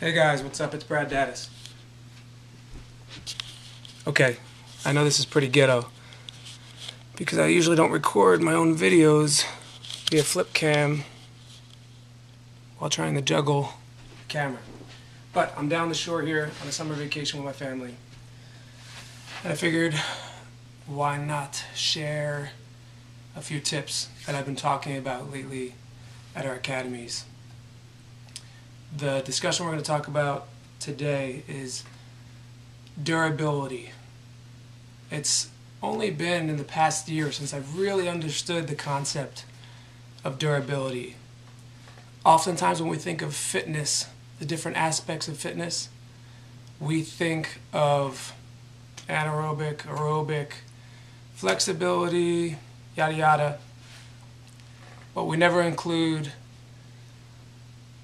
Hey guys, what's up? It's Brad Daddis. Okay, I know this is pretty ghetto because I usually don't record my own videos via flip cam while trying to juggle the camera. But I'm down the shore here on a summer vacation with my family. And I figured, why not share a few tips that I've been talking about lately at our academies. The discussion we're going to talk about today is durability. It's only been in the past year since I've really understood the concept of durability. Oftentimes when we think of fitness, the different aspects of fitness, we think of anaerobic, aerobic, flexibility, yada yada, but we never include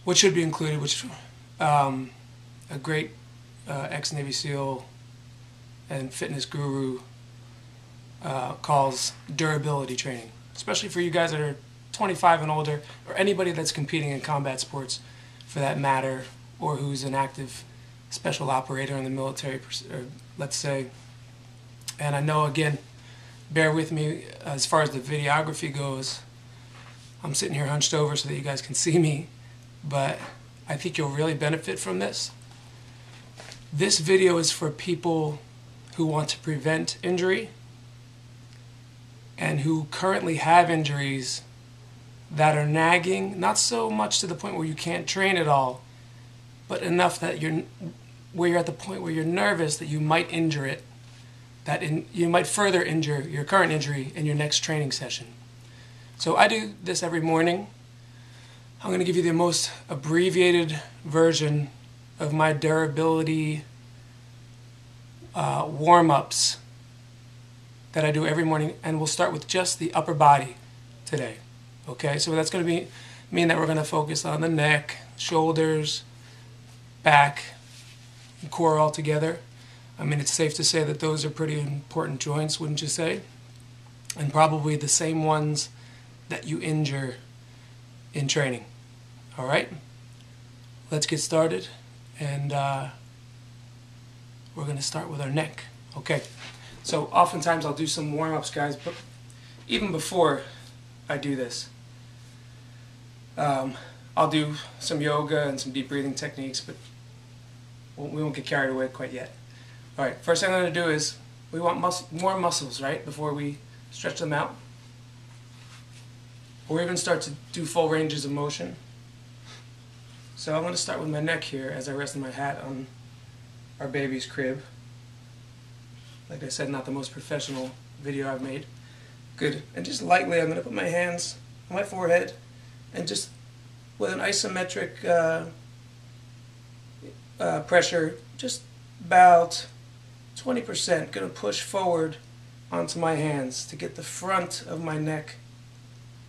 what should be included, which a great ex-Navy SEAL and fitness guru calls durability training, especially for you guys that are 25 and older, or anybody that's competing in combat sports for that matter, or who's an active special operator in the military, or let's say. And I know, again, bear with me as far as the videography goes. I'm sitting here hunched over so that you guys can see me, but I think you'll really benefit from this. This video is for people who want to prevent injury and who currently have injuries that are nagging, not so much to the point where you can't train at all, but enough that you're at the point where you're nervous that you might injure it, you might further injure your current injury in your next training session. So I do this every morning. I'm going to give you the most abbreviated version of my durability warm-ups that I do every morning, and we'll start with just the upper body today. Okay, so that's going to mean that we're going to focus on the neck, shoulders, back, and core all together. I mean, it's safe to say that those are pretty important joints, wouldn't you say? And probably the same ones that you injure in training. All right, let's get started, and we're going to start with our neck. Okay, so oftentimes I'll do some warm-ups, guys, but even before I do this, I'll do some yoga and some deep breathing techniques, but we won't get carried away quite yet. All right, first thing I'm going to do is we want more muscles, right, before we stretch them out, or even start to do full ranges of motion. So I'm going to start with my neck here as I rest my hat on our baby's crib. Like I said, not the most professional video I've made. Good. And just lightly, I'm going to put my hands on my forehead and just with an isometric pressure, just about 20%, going to push forward onto my hands to get the front of my neck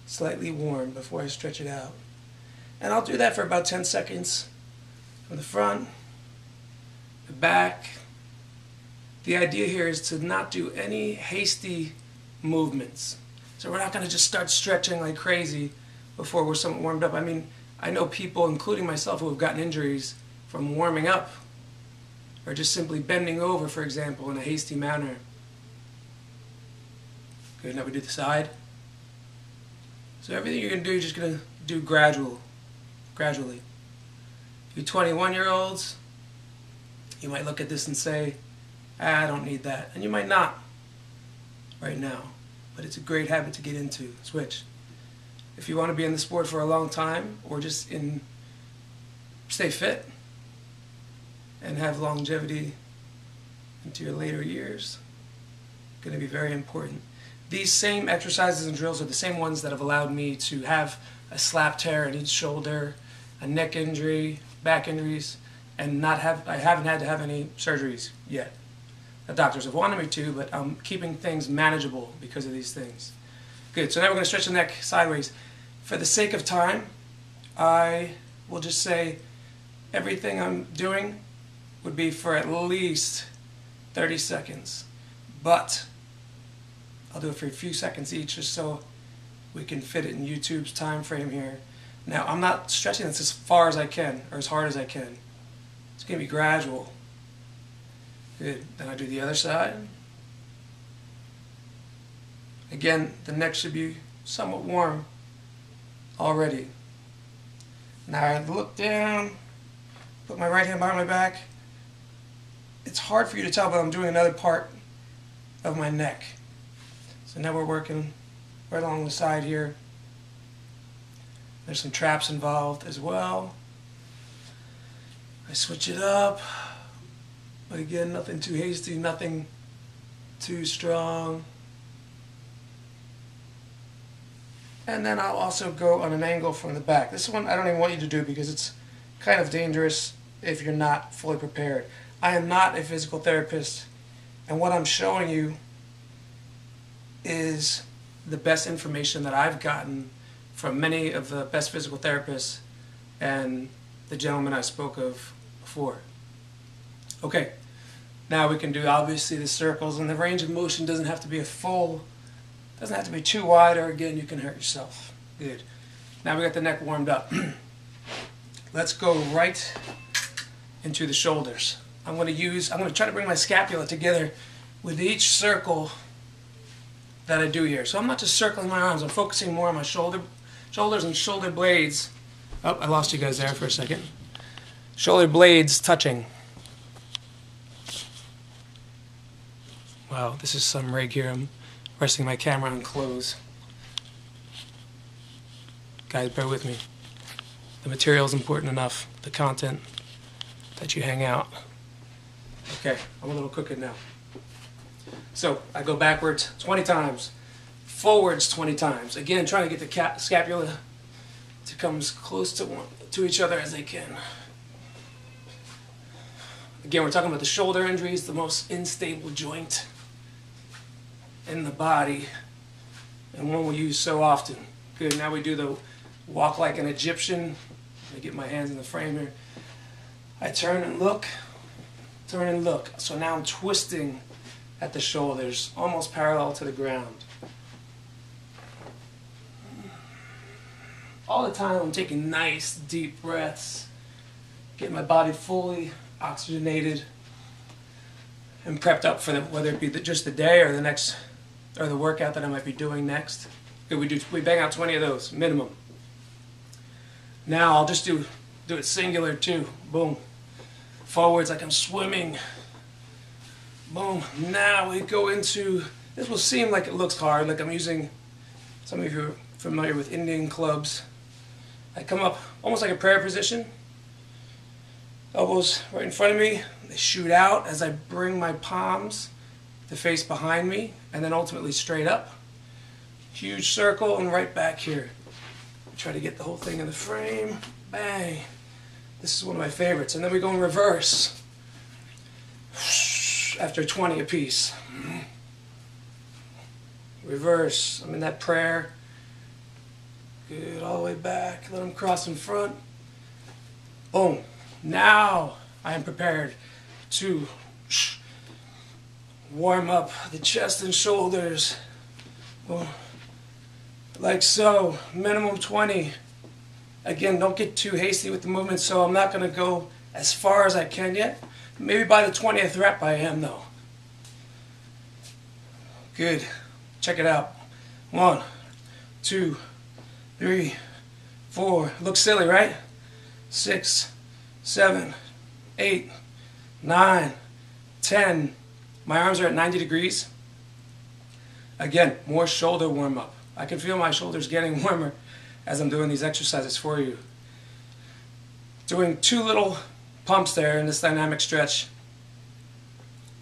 slightly warm before I stretch it out. And I'll do that for about 10 seconds from the front, the back. The idea here is to not do any hasty movements. So we're not going to just start stretching like crazy before we're somewhat warmed up. I mean, I know people, including myself, who have gotten injuries from warming up or just simply bending over, for example, in a hasty manner. Good, now we do the side. So everything you're going to do, you're just going to do gradually. You 21-year-olds, you might look at this and say, I don't need that. And you might not right now, but it's a great habit to get into. Switch. If you want to be in the sport for a long time, or just stay fit and have longevity into your later years, going to be very important. These same exercises and drills are the same ones that have allowed me to have a slap tear in each shoulder, a neck injury, back injuries, and I haven't had to have any surgeries yet. The doctors have wanted me to, but I'm keeping things manageable because of these things. Good, so now we're going to stretch the neck sideways. For the sake of time, I will just say everything I'm doing would be for at least 30 seconds. But I'll do it for a few seconds each just so we can fit it in YouTube's time frame here. Now, I'm not stretching this as far as I can, or as hard as I can. It's going to be gradual. Good. Then I do the other side. Again, the neck should be somewhat warm already. Now I look down, put my right hand behind my back. It's hard for you to tell, but I'm doing another part of my neck. So now we're working right along the side here. There's some traps involved as well. I switch it up. But again, nothing too hasty, nothing too strong. And then I'll also go on an angle from the back. This one I don't even want you to do because it's kind of dangerous if you're not fully prepared. I am not a physical therapist, and what I'm showing you is the best information that I've gotten from many of the best physical therapists and the gentleman I spoke of before. Okay, now we can do obviously the circles, and the range of motion doesn't have to be doesn't have to be too wide, or again you can hurt yourself. Good. Now we got the neck warmed up. Let's go right into the shoulders. I'm going to try to bring my scapula together with each circle that I do here. So I'm not just circling my arms, I'm focusing more on my shoulders and shoulder blades. Oh, I lost you guys there for a second. Shoulder blades touching. Wow, this is some rig here. I'm resting my camera on close. Guys, bear with me. The material is important enough, the content, that you hang out. Okay, I'm a little crooked now. So I go backwards 20 times, forwards 20 times. Again, trying to get the scapula to come as close to each other as they can. Again, we're talking about the shoulder injuries, the most unstable joint in the body, and one we use so often. Good, now we do the walk like an Egyptian. Let me get my hands in the frame here. I turn and look, turn and look. So now I'm twisting at the shoulders, almost parallel to the ground. All the time I'm taking nice deep breaths, getting my body fully oxygenated and prepped up for whether it be just the day or the workout that I might be doing next. Good, we bang out 20 of those minimum. Now I'll just do it singular too. Boom. Forwards like I'm swimming. Boom. Now we go into, this will seem like it looks hard, like I'm using, some of you are familiar with Indian clubs. I come up almost like a prayer position. Elbows right in front of me. They shoot out as I bring my palms to face behind me, and then ultimately straight up. Huge circle and right back here. Try to get the whole thing in the frame. Bang. This is one of my favorites. And then we go in reverse after 20 apiece. Reverse. I'm in that prayer. Good, all the way back. Let them cross in front. Boom. Now I am prepared to warm up the chest and shoulders. Boom. Like so. Minimum 20. Again, don't get too hasty with the movement, so I'm not going to go as far as I can yet. Maybe by the 20th rep I am, though. Good. Check it out. 1, 2, 3, 4. Looks silly, right? 6, 7, 8, 9, 10. My arms are at 90 degrees. Again, more shoulder warm-up. I can feel my shoulders getting warmer as I'm doing these exercises for you. Doing 2 little pumps there in this dynamic stretch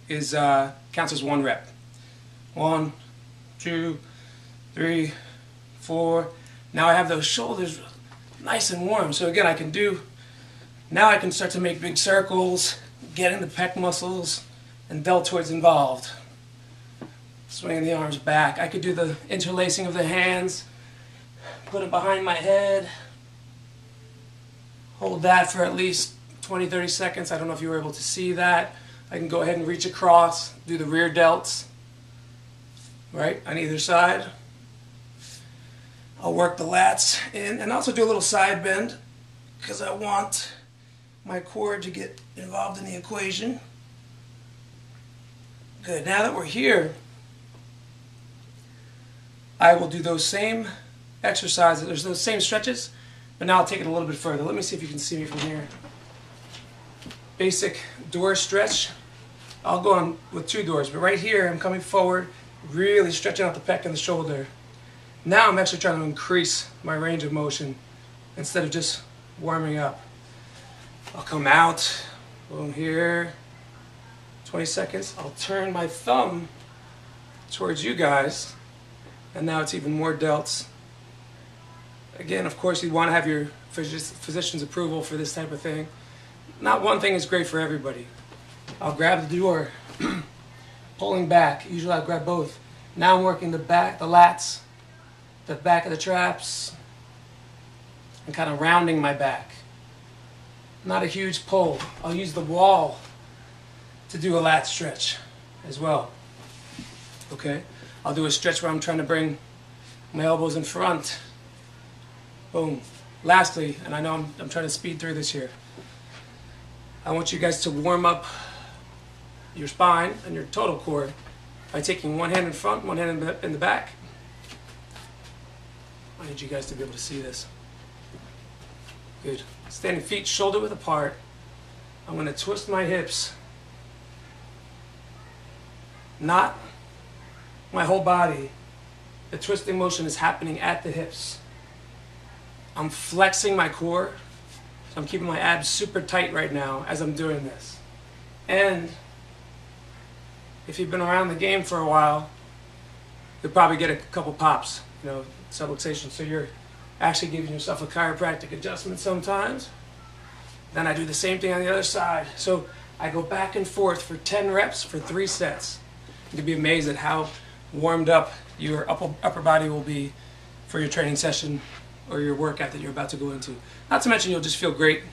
counts as 1 rep. 1, 2, 3, 4. Now I have those shoulders nice and warm. So again, now I can start to make big circles, getting the pec muscles and deltoids involved. Swinging the arms back. I could do the interlacing of the hands, put it behind my head, hold that for at least 20-30 seconds. I don't know if you were able to see that. I can go ahead and reach across, do the rear delts, right, on either side. I'll work the lats in and also do a little side bend because I want my core to get involved in the equation. Good. Now that we're here, I will do those same exercises, there's those same stretches, but now I'll take it a little bit further. Let me see if you can see me from here. Basic door stretch. I'll go on with 2 doors, but right here I'm coming forward, really stretching out the pec and the shoulder. Now I'm actually trying to increase my range of motion instead of just warming up. I'll come out, boom, here, 20 seconds. I'll turn my thumb towards you guys, and now it's even more delts. Again, of course, you want to have your physician's approval for this type of thing. Not one thing is great for everybody. I'll grab the door, pulling back. Usually I'll grab both. Now I'm working the back, the lats, the back of the traps, and kind of rounding my back. Not a huge pull. I'll use the wall to do a lat stretch as well. Okay? I'll do a stretch where I'm trying to bring my elbows in front. Boom. Lastly, and I know I'm trying to speed through this here, I want you guys to warm up your spine and your total core by taking one hand in front, one hand in the back. I need you guys to be able to see this. Good. Standing feet shoulder width apart. I'm going to twist my hips. Not my whole body. The twisting motion is happening at the hips. I'm flexing my core. So I'm keeping my abs super tight right now as I'm doing this. And if you've been around the game for a while, you'll probably get a couple pops, subluxation. So you're actually giving yourself a chiropractic adjustment sometimes. Then I do the same thing on the other side. So I go back and forth for 10 reps for 3 sets. You'll be amazed at how warmed up your upper body will be for your training session or your workout that you're about to go into. Not to mention you'll just feel great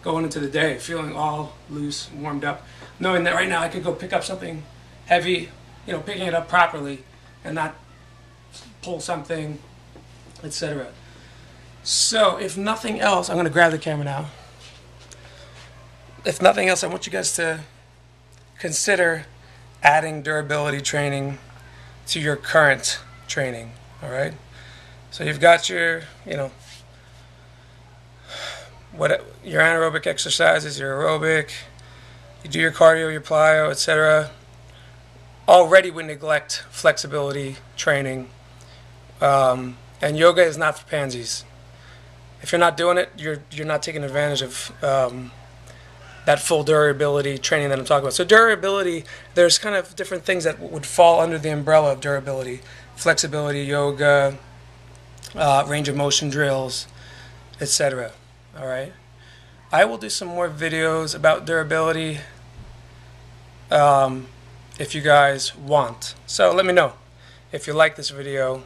going into the day, feeling all loose, warmed up, knowing that right now I could go pick up something heavy, picking it up properly and not pull something, etc. So if nothing else, I'm going to grab the camera now. If nothing else, I want you guys to consider adding durability training to your current training, all right? So you've got your, your anaerobic exercises, your aerobic, you do your cardio, your plyo, etc. Already we neglect flexibility training, and yoga is not for pansies. If you're not doing it, you're not taking advantage of that full durability training that I'm talking about. So durability, there's kind of different things that would fall under the umbrella of durability. Flexibility, yoga, range of motion drills, etc. All right. I will do some more videos about durability if you guys want. So let me know if you like this video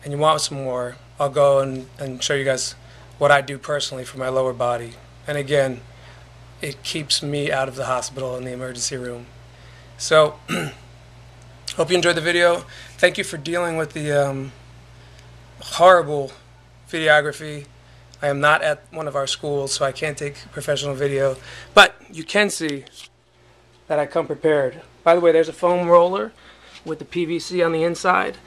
and you want some more. I'll go and show you guys what I do personally for my lower body. And again, it keeps me out of the hospital in the emergency room. So, hope you enjoyed the video. Thank you for dealing with the horrible videography. I am not at one of our schools, so I can't take professional video. But you can see that I come prepared. By the way, there's a foam roller with the PVC on the inside.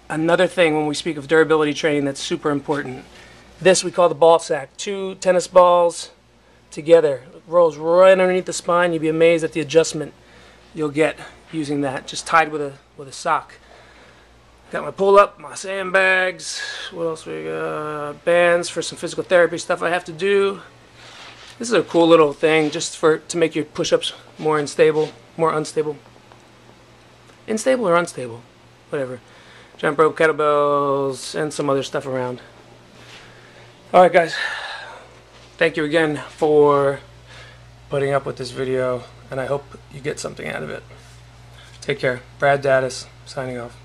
Another thing when we speak of durability training that's super important. This we call the ball sack. 2 tennis balls together. It rolls right underneath the spine. You'd be amazed at the adjustment you'll get using that, just tied with a sock. Got my pull-up, my sandbags. What else we got? Bands for some physical therapy stuff I have to do. This is a cool little thing just to make your push-ups more unstable. Unstable or unstable? Whatever. Jump rope, kettlebells, and some other stuff around. Alright guys, thank you again for putting up with this video, and I hope you get something out of it. Take care. Brad Daddis, signing off.